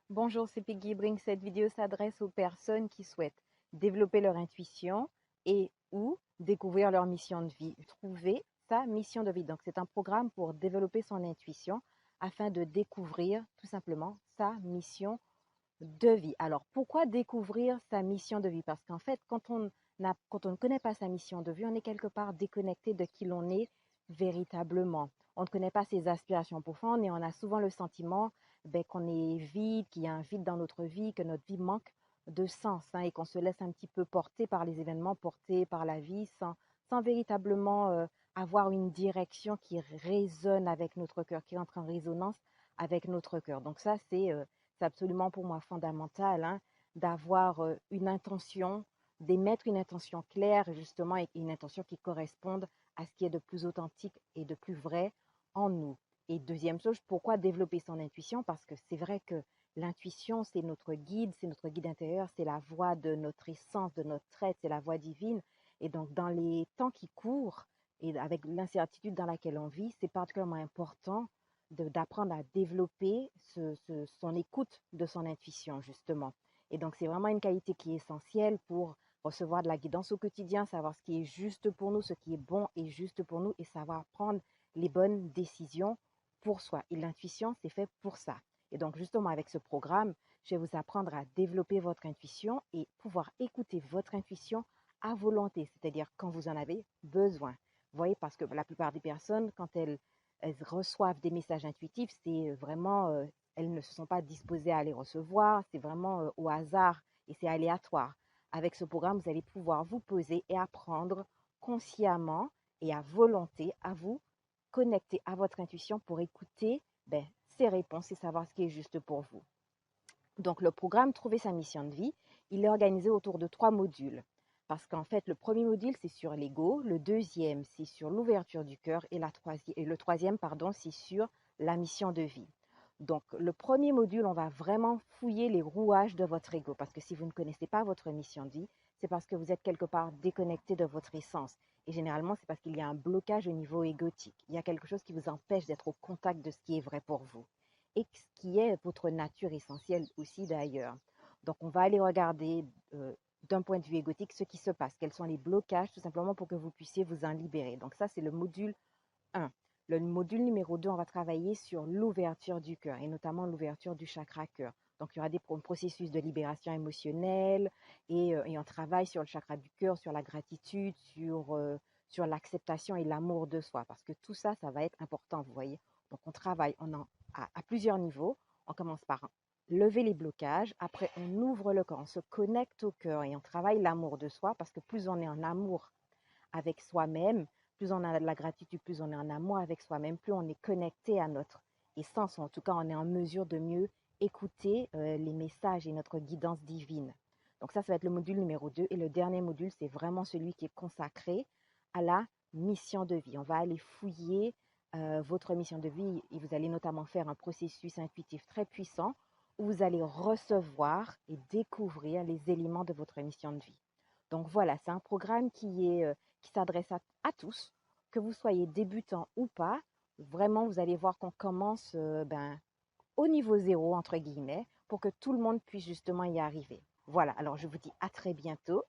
Bonjour, c'est Peggy Bring. Cette vidéo s'adresse aux personnes qui souhaitent développer leur intuition et ou découvrir leur mission de vie, trouver sa mission de vie. Donc, c'est un programme pour développer son intuition afin de découvrir tout simplement sa mission de vie. Alors, pourquoi découvrir sa mission de vie? Parce qu'en fait, quand on ne connaît pas sa mission de vie, on est quelque part déconnecté de qui l'on est véritablement. On ne connaît pas ses aspirations profondes et on a souvent le sentiment qu'on est vide, qu'il y a un vide dans notre vie, que notre vie manque de sens, hein, et qu'on se laisse un petit peu porter par les événements, porter par la vie sans véritablement avoir une direction qui résonne avec notre cœur, qui entre en résonance avec notre cœur. Donc ça, c'est absolument pour moi fondamental, hein, d'avoir une intention, d'émettre une intention claire justement et une intention qui corresponde à ce qui est de plus authentique et de plus vrai en nous. Et deuxième chose, pourquoi développer son intuition? Parce que c'est vrai que l'intuition, c'est notre guide intérieur, c'est la voix de notre essence, de notre être, c'est la voix divine. Et donc, dans les temps qui courent et avec l'incertitude dans laquelle on vit, c'est particulièrement important d'apprendre à développer son écoute de son intuition, justement. Et donc, c'est vraiment une qualité qui est essentielle pour recevoir de la guidance au quotidien, savoir ce qui est juste pour nous, ce qui est bon et juste pour nous, et savoir prendre les bonnes décisions pour soi. Et l'intuition, c'est fait pour ça. Et donc, justement, avec ce programme, je vais vous apprendre à développer votre intuition et pouvoir écouter votre intuition à volonté, c'est-à-dire quand vous en avez besoin. Vous voyez, parce que la plupart des personnes, quand elles reçoivent des messages intuitifs, c'est vraiment, elles ne se sont pas disposées à les recevoir, c'est vraiment au hasard et c'est aléatoire. Avec ce programme, vous allez pouvoir vous poser et apprendre consciemment et à volonté à vous connecter à votre intuition pour écouter ces réponses et savoir ce qui est juste pour vous. Donc, le programme Trouver sa mission de vie, il est organisé autour de 3 modules. Parce qu'en fait, le premier module, c'est sur l'ego, le deuxième, c'est sur l'ouverture du cœur et le troisième, pardon, c'est sur la mission de vie. Donc, le premier module, on va vraiment fouiller les rouages de votre ego. Parce que si vous ne connaissez pas votre mission de vie, c'est parce que vous êtes quelque part déconnecté de votre essence. Et généralement, c'est parce qu'il y a un blocage au niveau égotique. Il y a quelque chose qui vous empêche d'être au contact de ce qui est vrai pour vous et ce qui est votre nature essentielle aussi d'ailleurs. Donc, on va aller regarder d'un point de vue égotique ce qui se passe, quels sont les blocages, tout simplement pour que vous puissiez vous en libérer. Donc, ça, c'est le module 1. Le module numéro 2, on va travailler sur l'ouverture du cœur et notamment l'ouverture du chakra cœur. Donc, il y aura des processus de libération émotionnelle et on travaille sur le chakra du cœur, sur la gratitude, sur l'acceptation et l'amour de soi. Parce que tout ça, ça va être important, vous voyez. Donc, on travaille à plusieurs niveaux. On commence par lever les blocages. Après, on ouvre le corps, on se connecte au cœur et on travaille l'amour de soi parce que plus on est en amour avec soi-même, plus on a de la gratitude, plus on est en amour avec soi-même, plus on est connecté à notre essence. En tout cas, on est en mesure de mieux écouter les messages et notre guidance divine. Donc ça va être le module numéro 2. Et le dernier module, c'est vraiment celui qui est consacré à la mission de vie. On va aller fouiller votre mission de vie et vous allez notamment faire un processus intuitif très puissant où vous allez recevoir et découvrir les éléments de votre mission de vie. Donc voilà, c'est un programme qui s'adresse à tous, que vous soyez débutant ou pas. Vraiment, vous allez voir qu'on commence au niveau zéro, entre guillemets, pour que tout le monde puisse justement y arriver. Voilà, alors je vous dis à très bientôt